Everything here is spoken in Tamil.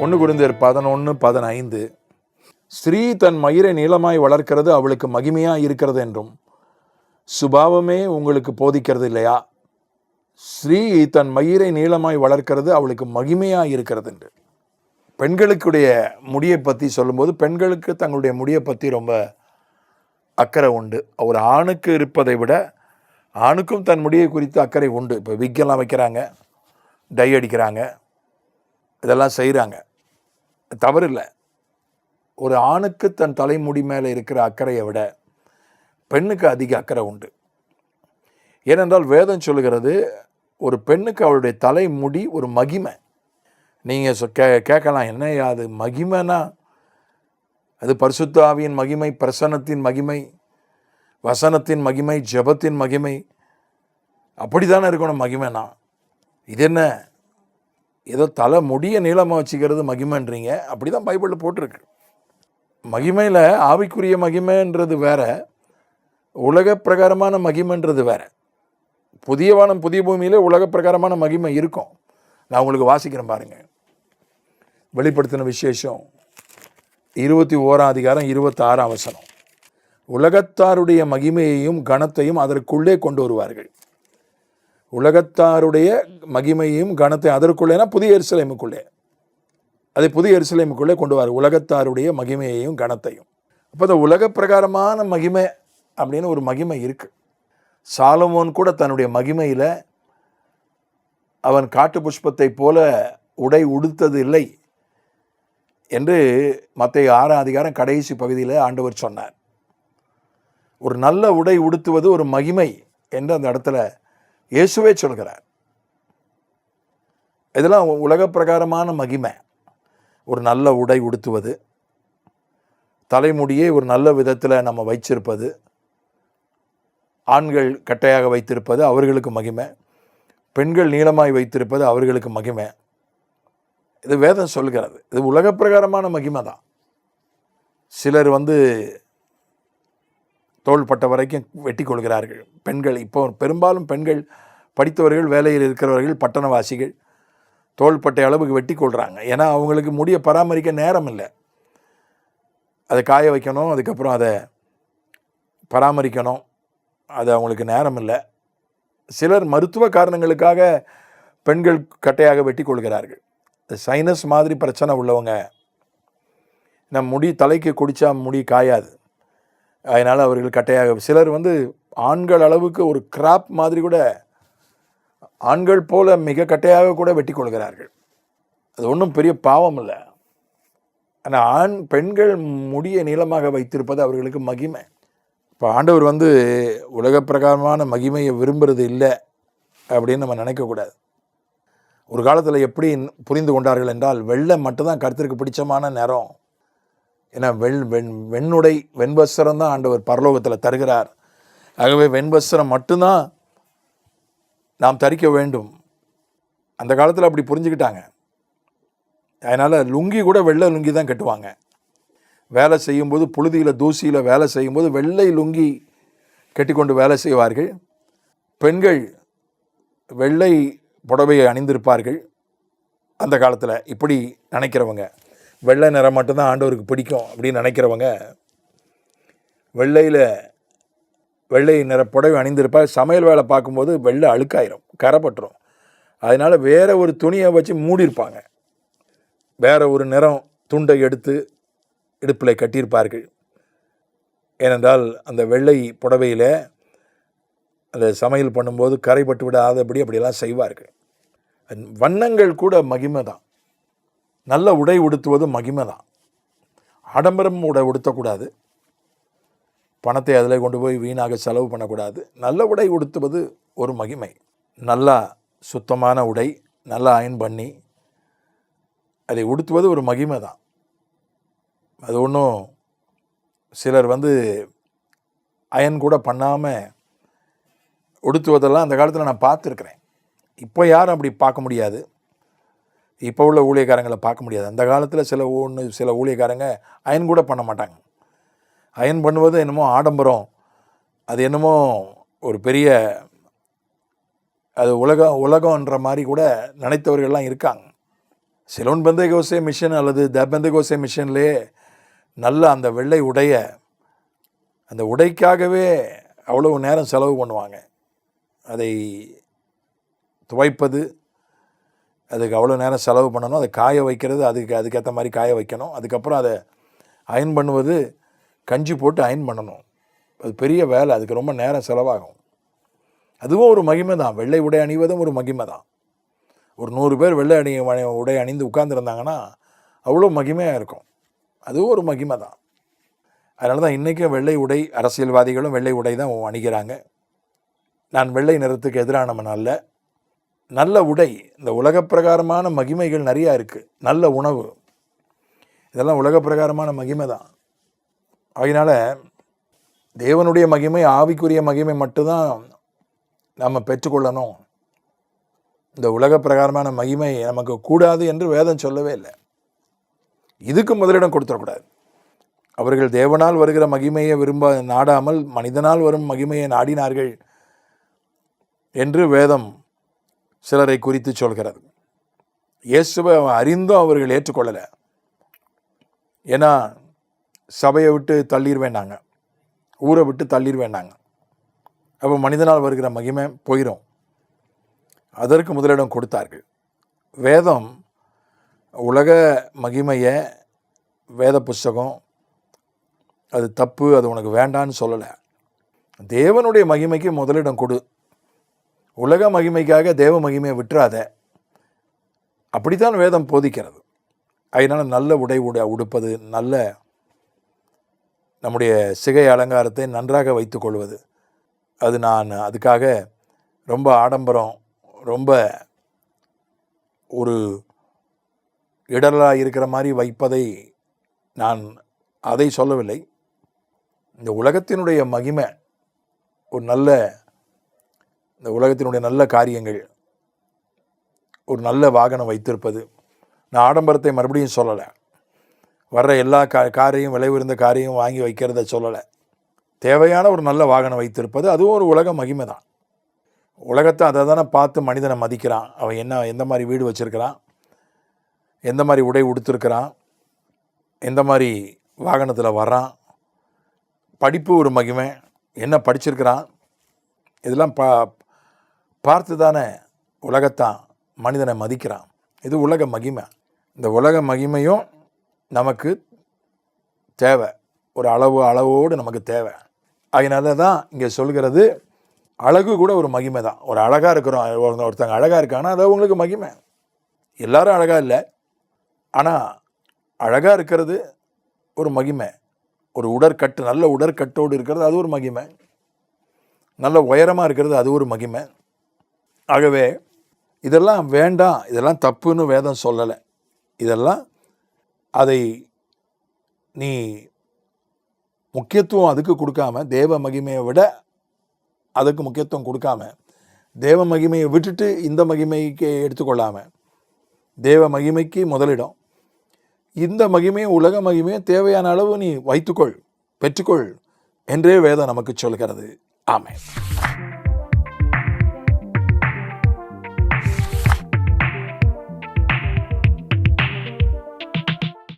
1 Corinthiயர் 11:15 ஸ்திரீ தன் மயிரை நீளமாய் வளர்க்கிறது அவளுக்கு மகிமையாக இருக்கிறது என்றும் சுபாவமே உங்களுக்கு போதிக்கிறது இல்லையா? ஸ்திரீ தன் மயிரை நீளமாய் வளர்க்கிறது அவளுக்கு மகிமையாக இருக்கிறது என்று. பெண்களுக்குடைய முடியை பற்றி சொல்லும்போது பெண்களுக்கு தங்களுடைய முடியை பற்றி ரொம்ப அக்கறை உண்டு. ஒரு ஆணுக்கு இருப்பதை விட ஆணுக்கும் தன் முடியை குறித்து அக்கறை உண்டு. இப்போ விக்கெல்லாம் வைக்கிறாங்க, டை அடிக்கிறாங்க, இதெல்லாம் செய்கிறாங்க, தவறு இல்லை. ஒரு ஆணுக்கு தன் தலைமுடி மேலே இருக்கிற அக்கறையை விட பெண்ணுக்கு அதிக அக்கறை உண்டு. ஏனென்றால் வேதம் சொல்லுகிறது ஒரு பெண்ணுக்கு அவளுடைய தலைமுடி ஒரு மகிமை. நீங்கள் கேட்கலாம், என்ன அது மகிமைனா? அது பரிசுத்த ஆவியின் மகிமை, பிரசன்னத்தின் மகிமை, வசனத்தின் மகிமை, ஜெபத்தின் மகிமை, அப்படி தானே இருக்கணும் மகிமைனா. இது என்ன ஏதோ தலை முடிய நீளமாக வச்சுக்கிறது மகிமைன்றீங்க? அப்படி தான் பைபிளில் போட்டிருக்கு. மகிமையில் ஆவிக்குரிய மகிமைன்றது வேற, உலக பிரகாரமான மகிமைன்றது வேற. புதிய வானம் புதிய பூமியில் உலக பிரகாரமான மகிமை இருக்கும். நான் உங்களுக்கு வாசிக்கிறேன் பாருங்க. வெளிப்படுத்தின விசேஷம் 21:26 உலகத்தாருடைய மகிமையையும் கனத்தையும் அதற்குள்ளே கொண்டு வருவார்கள். உலகத்தாருடைய மகிமையையும் கனத்தை அதற்குள்ளேனா புதிய எருசலேமுக்குள்ளே, அதை புதிய எருசலேமுக்குள்ளே கொண்டு வர உலகத்தாருடைய மகிமையையும் கனத்தையும். அப்போ இந்த உலக பிரகாரமான மகிமை அப்படின்னு ஒரு மகிமை இருக்கு. சாலமோன் கூட தன்னுடைய மகிமையில் அவன் காட்டு புஷ்பத்தை போல உடை உடுத்தது இல்லை என்று மத்தேயு 6 கடைசி பகுதியில் ஆண்டவர் சொன்னார். ஒரு நல்ல உடை உடுத்துவது ஒரு மகிமை என்று அந்த இடத்துல இயேசுவே சொல்கிறார். இதெல்லாம் உலக பிரகாரமான மகிமை. ஒரு நல்ல உடை உடுத்துவது, தலைமுடியை ஒரு நல்ல விதத்தில் நம்ம வைச்சிருப்பது, ஆண்கள் கட்டையாக வைத்திருப்பது அவர்களுக்கு மகிமை, பெண்கள் நீளமாய் வைத்திருப்பது அவர்களுக்கு மகிமை. இது வேதம் சொல்கிறது. இது உலக பிரகாரமான மகிமை தான். சிலர் தோள்பட்ட வரைக்கும் வெட்டி கொள்கிறார்கள். பெண்கள் இப்போ பெரும்பாலும் பெண்கள் படித்தவர்கள், வேலையில் இருக்கிறவர்கள், பட்டணவாசிகள் தோள்பட்டை அளவுக்கு வெட்டி கொள்கிறாங்க. ஏன்னா அவங்களுக்கு முடியை பராமரிக்க நேரம் இல்லை. அதை காய வைக்கணும், அதுக்கப்புறம் அதை பராமரிக்கணும், அது அவங்களுக்கு நேரம் இல்லை. சிலர் மருத்துவ காரணங்களுக்காக பெண்கள் கட்டையாக வெட்டி கொள்கிறார்கள். சைனஸ் மாதிரி பிரச்சனை உள்ளவங்க, முடி தலைக்கு குடித்தா முடி காயாது, அதனால் அவர்கள் கட்டையாக. சிலர் ஆண்கள் அளவுக்கு ஒரு கிராப் மாதிரி கூட, ஆண்கள் போல மிக கட்டையாக கூட வெட்டி கொள்கிறார்கள். அது ஒன்றும் பெரிய பாவம் இல்லை. ஆனால் பெண்கள் முடியை நீளமாக வைத்திருப்பது அவர்களுக்கு மகிமை. இப்போ ஆண்டவர் உலக பிரகாரமான மகிமையை விரும்புறது இல்லை அப்படின்னு நம்ம நினைக்கக்கூடாது. ஒரு காலத்தில் எப்படி புரிந்து கொண்டார்கள் என்றால், வெள்ளை மட்டும்தான் கர்த்தருக்கு பிடிச்சமான நிறம். ஏன்னா வெண்ணுடை வெண்வஸ்திரம் தான் ஆண்டவர் பரலோகத்தில் தருகிறார். ஆகவே வெண்வஸ்திரம் மட்டும்தான் நாம் தரிக்க வேண்டும். அந்த காலத்தில் அப்படி புரிஞ்சுக்கிட்டாங்க. அதனால் லுங்கி கூட வெள்ளை லுங்கி தான் கட்டுவாங்க. வேலை செய்யும்போது புழுதியில் தூசியில் வேலை செய்யும்போது வெள்ளை லுங்கி கட்டிக்கொண்டு வேலை செய்வார்கள். பெண்கள் வெள்ளை புடவையை அணிந்திருப்பார்கள். அந்த காலத்தில் இப்படி நினைக்கிறவங்க, வெள்ளை நிறம் மட்டும்தான் ஆண்டவருக்கு பிடிக்கும் அப்படின்னு நினைக்கிறவங்க வெள்ளை நிற புடவை அணிந்திருப்பார். சமையல் வேலை பார்க்கும்போது வெள்ளை அழுக்காயிரும், கரைப்பட்டுரும். அதனால் வேற ஒரு துணியை வச்சு மூடியிருப்பாங்க. வேற ஒரு நிறம் துண்டை எடுத்து இடுப்பில் கட்டியிருப்பார்கள். ஏனென்றால் அந்த வெள்ளை புடவையில் அந்த சமையல் பண்ணும்போது கரைப்பட்டு விடாதபடி அப்படியெல்லாம் செய்வார்கள். வண்ணங்கள் கூட மகிமை தான். நல்ல உடை உடுத்துவது மகிமை தான். ஆடம்பரம் உடை உடுத்தக்கூடாது, பணத்தை அதில் கொண்டு போய் வீணாக செலவு பண்ணக்கூடாது. நல்ல உடை உடுத்துவது ஒரு மகிமை. நல்லா சுத்தமான உடை, நல்லா அயன் பண்ணி அதை உடுத்துவது ஒரு மகிமை தான். அது ஒன்றும் சிலர் அயன் கூட பண்ணாமல் உடுத்துவதெல்லாம் அந்த காலத்தில் நான் பார்த்துருக்குறேன். இப்போ யாரும் அப்படி பார்க்க முடியாது. இப்போ உள்ள ஊழியக்காரங்களை பார்க்க முடியாது. அந்த காலத்தில் சில ஊழியக்காரங்க அயன் கூட பண்ண மாட்டாங்க. அயன் பண்ணுவது என்னமோ ஆடம்பரம், அது என்னமோ ஒரு பெரிய, அது உலகம்ன்ற மாதிரி கூட நினைத்தவர்கள்லாம் இருக்காங்க. சிலோன் பெந்தேகோஸ்தே மிஷன் அல்லது த பெந்தேகோஸ்தே மிஷன்லேயே நல்ல அந்த வெள்ளை உடைய, அந்த உடைக்காகவே அவ்வளவு நேரம் செலவு பண்ணுவாங்க. அதை துவைப்பது, அதுக்கு அவ்வளோ நேரம் செலவு பண்ணணும். அதை காய வைக்கிறது, அதுக்கேற்ற மாதிரி காய வைக்கணும். அதுக்கப்புறம் அதை அயன் பண்ணுவது, கஞ்சி போட்டு அயன் பண்ணணும். அது பெரிய வேலை, அதுக்கு ரொம்ப நேரம் செலவாகும். அதுவும் ஒரு மகிமை தான். வெள்ளை உடை அணிவதும் ஒரு மகிமை தான். ஒரு 100 பேர் வெள்ளை உடை அணிந்து உட்கார்ந்துருந்தாங்கன்னா அவ்வளோ மகிமையாக இருக்கும். அதுவும் ஒரு மகிமை தான். அதனால தான் இன்றைக்கும் வெள்ளை உடை, அரசியல்வாதிகளும் வெள்ளை உடை தான் அணிகிறாங்க. நான் வெள்ளை நிறத்துக்கு எதிரானவன் அல்ல. நல்ல உடை, இந்த உலக பிரகாரமான மகிமைகள் நிறையா இருக்குது. நல்ல உணவு, இதெல்லாம் உலக பிரகாரமான மகிமை தான். அதனால் தேவனுடைய மகிமை, ஆவிக்குரிய மகிமை மட்டும்தான் நம்ம பெற்றுக்கொள்ளணும். இந்த உலக பிரகாரமான மகிமை நமக்கு கூடாது என்று வேதம் சொல்லவே இல்லை. இதுக்கு முதலிடம் கொடுத்துடக்கூடாது. அவர்கள் தேவனால் வருகிற மகிமையை நாடாமல் மனிதனால் வரும் மகிமையை நாடினார்கள் என்று வேதம் சிலரை குறித்து சொல்கிறது. இயேசுவை அறிந்தும் அவர்கள் ஏற்றுக்கொள்ளலை. ஏன்னா சபையை விட்டு தள்ளிடுவேண்டாங்க, ஊரை விட்டு தள்ளிடுவேண்டாங்க. அப்போ மனிதனால் வருகிற மகிமை போயிடும். அதற்கு முதலிடம் கொடுத்தார்கள். வேதம் உலக மகிமையை, வேத புஸ்தகம் அது தப்பு, அது உனக்கு வேண்டான்னு சொல்லலை. தேவனுடைய மகிமைக்கு முதலிடம் கொடு. உலக மகிமைக்காக தேவ மகிமையை விட்டுறாத. அப்படித்தான் வேதம் போதிக்கிறது. அதனால் நல்ல உடை உடுப்பது, நல்ல நம்முடைய சிகை அலங்காரத்தை நன்றாக வைத்து கொள்வது, அது நான் அதுக்காக ரொம்ப ஆடம்பரம், ரொம்ப ஒரு இடலாக இருக்கிற மாதிரி வைப்பதை நான் அதை சொல்லவில்லை. இந்த உலகத்தினுடைய மகிமை, ஒரு நல்ல, இந்த உலகத்தினுடைய நல்ல காரியங்கள், ஒரு நல்ல வாகனம் வைத்திருப்பது, நான் ஆடம்பரத்தை மறுபடியும் சொல்லலை. வர்ற எல்லா காரையும், விலை உயர்ந்த காரையும் வாங்கி வைக்கிறத சொல்லலை. தேவையான ஒரு நல்ல வாகனம் வைத்திருப்பது, அதுவும் ஒரு உலக மகிமை தான். உலகத்தை அதை தானே பார்த்து மனிதனை மதிக்கிறான். அவன் எந்த மாதிரி வீடு வச்சுருக்கிறான், எந்த மாதிரி உடை உடுத்திருக்கிறான், எந்த மாதிரி வாகனத்தில் வர்றான். படிப்பு ஒரு மகிமை, என்ன படிச்சிருக்கிறான், இதெல்லாம் பார்த்து தானே உலகத்தான் மனிதனை மதிக்கிறான். இது உலக மகிமை. இந்த உலக மகிமையும் நமக்கு தேவை, ஒரு அளவோடு நமக்கு தேவை. அதனால தான் இங்கே சொல்கிறது, அழகு கூட ஒரு மகிமை தான். ஒரு அழகாக இருக்கிறோம், ஒருத்தங்க அழகாக இருக்காங்கன்னா அது அவங்களுக்கு மகிமை. எல்லாரும் அழகாக இல்லை, ஆனால் அழகாக இருக்கிறது ஒரு மகிமை. ஒரு உடற்கட்டு, நல்ல உடற்கட்டோடு இருக்கிறது அது ஒரு மகிமை. நல்ல உயரமாக இருக்கிறது அது ஒரு மகிமை. ஆகவே இதெல்லாம் வேண்டாம், இதெல்லாம் தப்புன்னு வேதம் சொல்லலை. இதெல்லாம் அதை நீ முக்கியத்துவம் அதுக்கு கொடுக்காம, தேவ மகிமையை விட அதுக்கு முக்கியத்துவம் கொடுக்காம, தேவ மகிமையை விட்டுட்டு இந்த மகிமைக்கு எடுத்துக்கொள்ளாமல், தேவ மகிமைக்கு முதலிடம், இந்த மகிமையும் உலக மகிமையும் தேவையான அளவு நீ வைத்துக்கொள், பெற்றுக்கொள் என்றே வேதம் நமக்கு சொல்கிறது. ஆமென்.